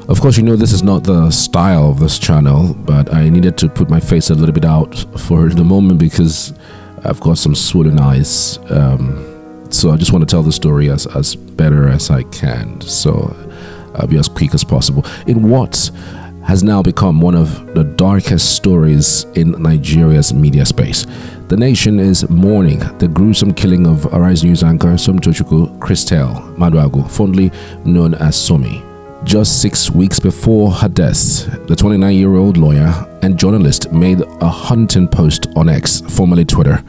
Of course, this is not the style of this channel, but I needed to put my face a little bit out for the moment because I've got some swollen eyes. So I just want to tell the story as better as I can. So I'll be as quick as possible. In what has now become one of the darkest stories in Nigeria's media space, the nation is mourning the gruesome killing of Arise News anchor Somtochukwu Christelle Maduagu, fondly known as Somi. Just 6 weeks before her death, the 29-year-old lawyer and journalist made a haunting post on X, formerly Twitter.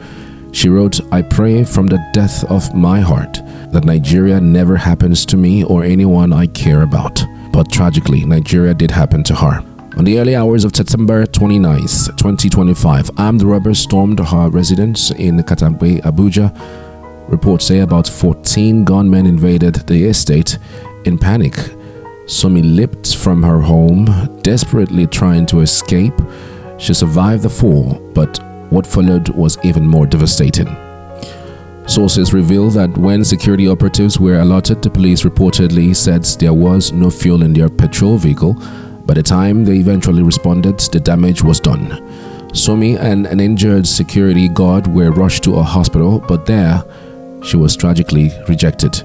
She wrote, "I pray from the depth of my heart that Nigeria never happens to me or anyone I care about." But tragically, Nigeria did happen to her. On the early hours of September 29th, 2025, armed robbers stormed her residence in Katangbe, Abuja. Reports say about 14 gunmen invaded the estate. In panic, Somi leapt from her home, desperately trying to escape. She survived the fall, but what followed was even more devastating. Sources reveal that when security operatives were alerted, the police reportedly said there was no fuel in their patrol vehicle. By the time they eventually responded, the damage was done. Somi and an injured security guard were rushed to a hospital, but there she was tragically rejected.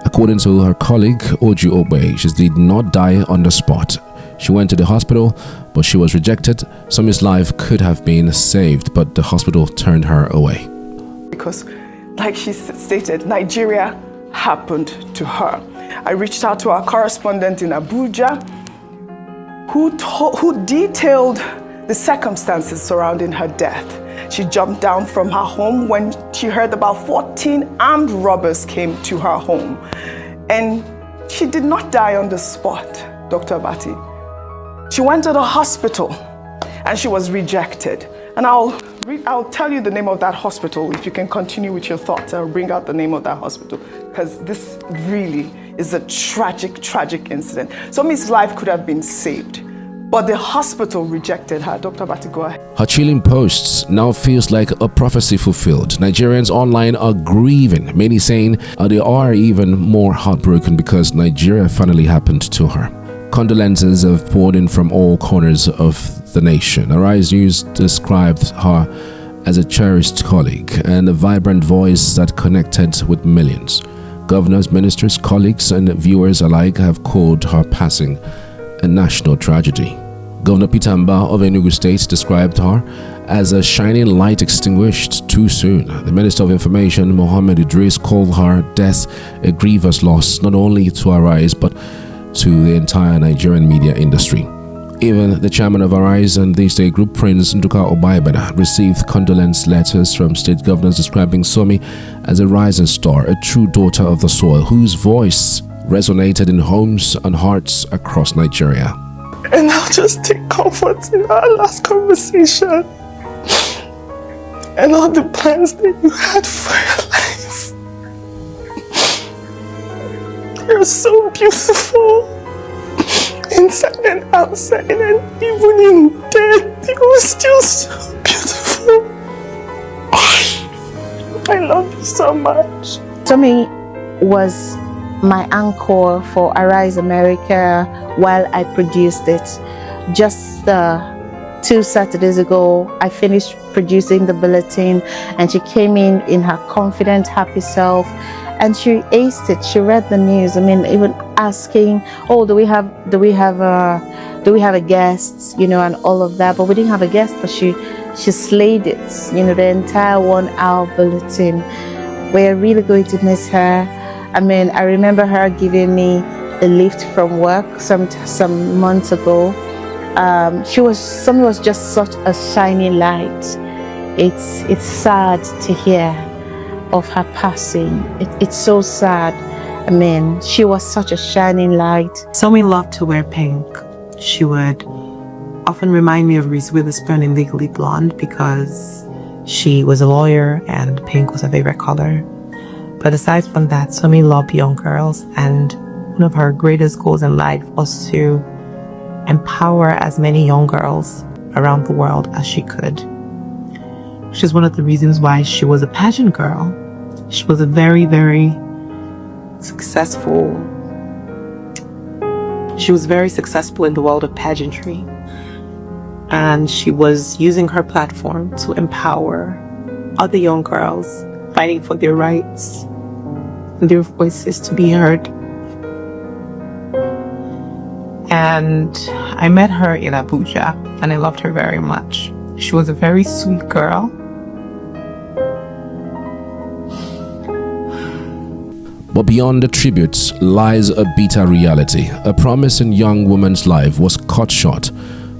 According to her colleague, Oju Ogbe, she did not die on the spot. She went to the hospital, but she was rejected. Somi's life could have been saved, but the hospital turned her away. Because, like she stated, Nigeria happened to her. I reached out to our correspondent in Abuja, who detailed the circumstances surrounding her death. She jumped down from her home when she heard about 14 armed robbers came to her home. And she did not die on the spot, Dr. Abati. She went to the hospital and she was rejected. And I'll tell you the name of that hospital. If you can continue with your thoughts, I'll bring out the name of that hospital, because this really is a tragic, tragic incident. Somi's life could have been saved, but the hospital rejected her. Dr. Abati, go ahead. Her chilling posts now feels like a prophecy fulfilled. Nigerians online are grieving, many saying they are even more heartbroken because Nigeria finally happened to her. Condolences have poured in from all corners of the nation. Arise News described her as a cherished colleague and a vibrant voice that connected with millions. Governors, ministers, colleagues, and viewers alike have called her passing a national tragedy. Governor Peter Obi of Enugu State described her as a shining light extinguished too soon. The Minister of Information, Mohammed Idris, called her death a grievous loss not only to Arise but to the entire Nigerian media industry. Even the chairman of Arise and the state group, Prince Nduka Obaibena, received condolence letters from state governors describing Somi as a rising star, a true daughter of the soil, whose voice resonated in homes and hearts across Nigeria. And I'll just take comfort in our last conversation and all the plans that you had for your life. You're so beautiful. Inside and outside, and even in death, you were still so beautiful. I love you so much. Somi was my anchor for Arise America while I produced it. Just 2 Saturdays ago, I finished producing the bulletin, and she came in her confident, happy self, and she aced it. She read the news. I mean, even asking, "Oh, do we have a guest?" And all of that. But we didn't have a guest. But she slayed it. The entire 1-hour bulletin. We're really going to miss her. I mean, I remember her giving me a lift from work some months ago. Somi was just such a shining light. It's sad to hear of her passing. It's so sad. I mean, she was such a shining light. Somi loved to wear pink. She would often remind me of Reese Witherspoon in Legally Blonde because she was a lawyer and pink was her favorite color. But aside from that, Somi loved young girls, and one of her greatest goals in life was to empower as many young girls around the world as she could. Which is one of the reasons why she was a pageant girl. She was a very, very successful She was very successful in the world of pageantry, and she was using her platform to empower other young girls fighting for their rights and their voices to be heard. And I met her in Abuja, and I loved her very much. She was a very sweet girl. But beyond the tributes lies a bitter reality. A promising young woman's life was cut short,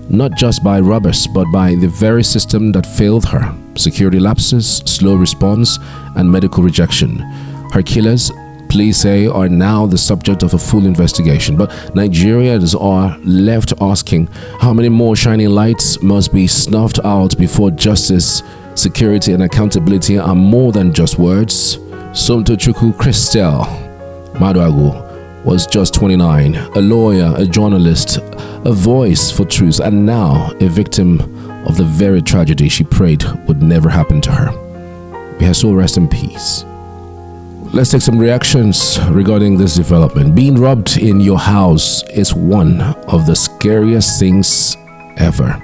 not just by robbers, but by the very system that failed her. Security lapses, slow response, and medical rejection. Her killers, police say, are now the subject of a full investigation. But Nigerians are left asking how many more shining lights must be snuffed out before justice, security, and accountability are more than just words. Somtochukwu Christel Maduagu was just 29, a lawyer, a journalist, a voice for truth, and now a victim of the very tragedy she prayed would never happen to her. May her soul rest in peace. Let's take some reactions regarding this development. Being robbed in your house is one of the scariest things ever.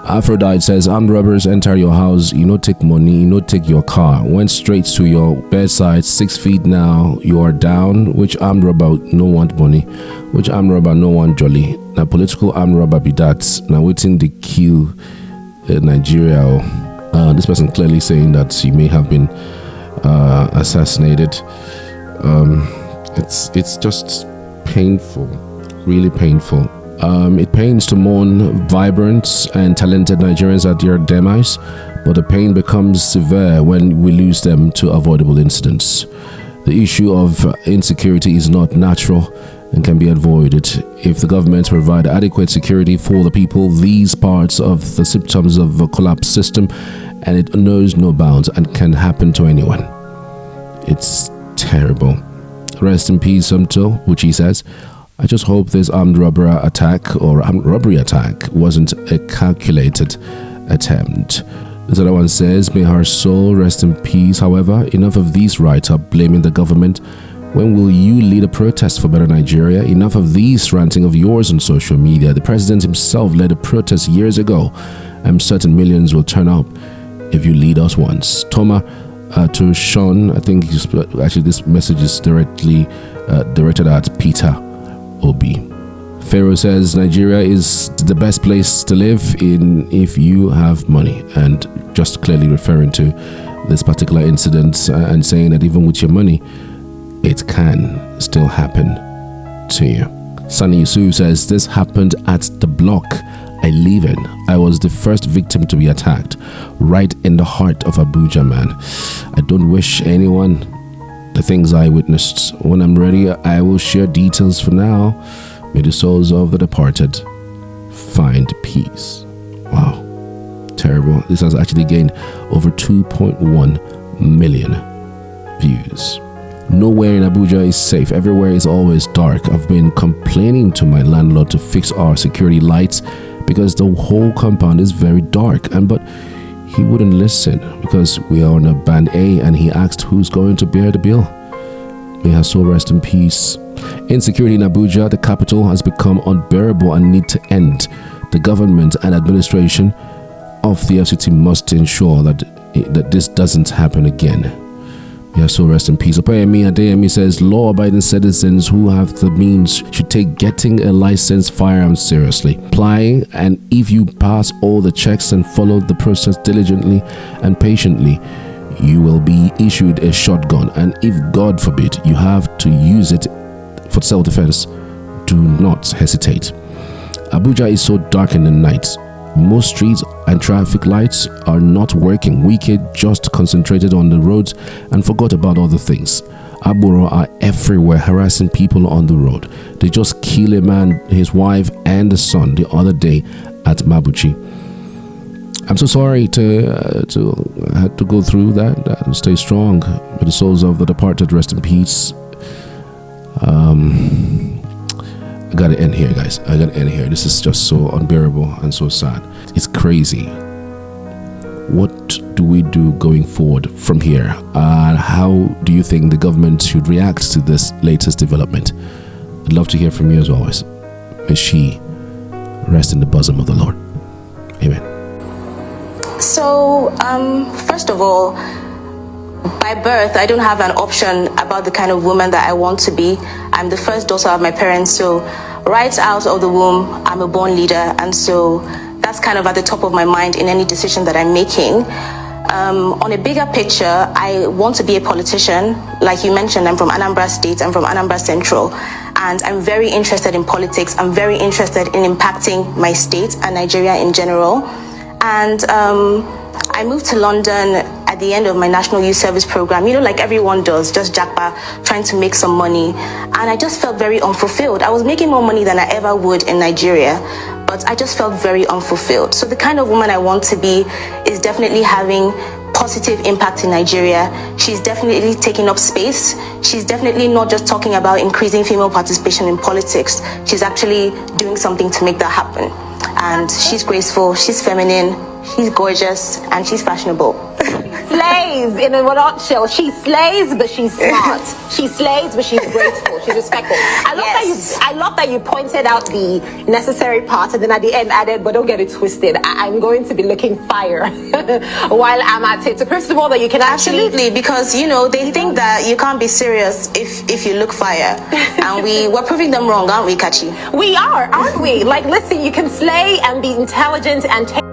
Aphrodite says, armed robbers enter your house, you no take money, you no take your car, went straight to your bedside, 6 feet now, you are down. Which armed robber no want money? Which armed robber no want jolly? Now political armed robber be that. Now waiting the kill Nigeria. This person clearly saying that she may have been assassinated. It's just painful, really painful. It pains to mourn vibrant and talented Nigerians at their demise, but the pain becomes severe when we lose them to avoidable incidents. The issue of insecurity is not natural and can be avoided. If the government provide adequate security for the people, these parts of the symptoms of a collapsed system, and it knows no bounds and can happen to anyone. It's terrible. Rest in peace, Somto, which he says. I just hope this armed robbery attack wasn't a calculated attempt. This other one says, may her soul rest in peace. However, enough of these riots are blaming the government. When will you lead a protest for better Nigeria? Enough of these ranting of yours on social media. The president himself led a protest years ago. I'm certain millions will turn up if you lead us once. Toma to Sean, I think actually this message is directly directed at Peter Obi. Pharaoh says Nigeria is the best place to live in if you have money, and just clearly referring to this particular incident and saying that even with your money, it can still happen to you. Sunny Yusuf says this happened at the block I live in. I was the first victim to be attacked, right in the heart of Abuja, man. I don't wish anyone the things I witnessed. When I'm ready, I will share details. For now, may the souls of the departed find peace. Wow, terrible. This has actually gained over 2.1 million views. Nowhere in Abuja is safe. Everywhere is always dark. I've been complaining to my landlord to fix our security lights because the whole compound is very dark, but he wouldn't listen because we are on a band A, and he asked who's going to bear the bill. May her soul rest in peace. Insecurity in Abuja, the capital, has become unbearable and need to end. The government and administration of the FCT must ensure that this doesn't happen again. May her soul rest in peace. Opeyemi Adeyemi says law-abiding citizens who have the means should take getting a licensed firearm seriously. Applying, and if you pass all the checks and follow the process diligently and patiently, you will be issued a shotgun, and if God forbid you have to use it for self-defense, do not hesitate. Abuja is so dark in the night. Most streets and traffic lights are not working. Wicked just concentrated on the roads and forgot about other things. Agboro are everywhere harassing people on the road. They just killed a man, his wife, and the son the other day at Mabuchi. I'm so sorry to have to go through that. Stay strong. May the souls of the departed rest in peace. I gotta end here, guys. I gotta end here. This is just so unbearable and so sad. It's crazy. What do we do going forward from here? How do you think the government should react to this latest development? I'd love to hear from you as always. May she rest in the bosom of the Lord. Amen. So, first of all, by birth, I don't have an option about the kind of woman that I want to be. I'm the first daughter of my parents, so right out of the womb, I'm a born leader, and so that's kind of at the top of my mind in any decision that I'm making. On a bigger picture, I want to be a politician. Like you mentioned, I'm from Anambra State, I'm from Anambra Central, and I'm very interested in politics. I'm very interested in impacting my state and Nigeria in general. And I moved to London at the end of my National Youth Service program, you know, like everyone does, just jackpot, trying to make some money. And I just felt very unfulfilled. I was making more money than I ever would in Nigeria, but I just felt very unfulfilled. So the kind of woman I want to be is definitely having positive impact in Nigeria. She's definitely taking up space. She's definitely not just talking about increasing female participation in politics. She's actually doing something to make that happen. And she's graceful, she's feminine, she's gorgeous, and she's fashionable. Slays in a nutshell. She slays, but she's smart. She slays, but she's graceful. She's respectful. I love that you pointed out the necessary parts, and then at the end added, but don't get it twisted. I'm going to be looking fire while I'm at it. So first of all, that you can absolutely, because you know they think that you can't be serious if you look fire, and we're proving them wrong, aren't we, Kachi? We are, aren't we? Like, listen, you can slay and be intelligent and take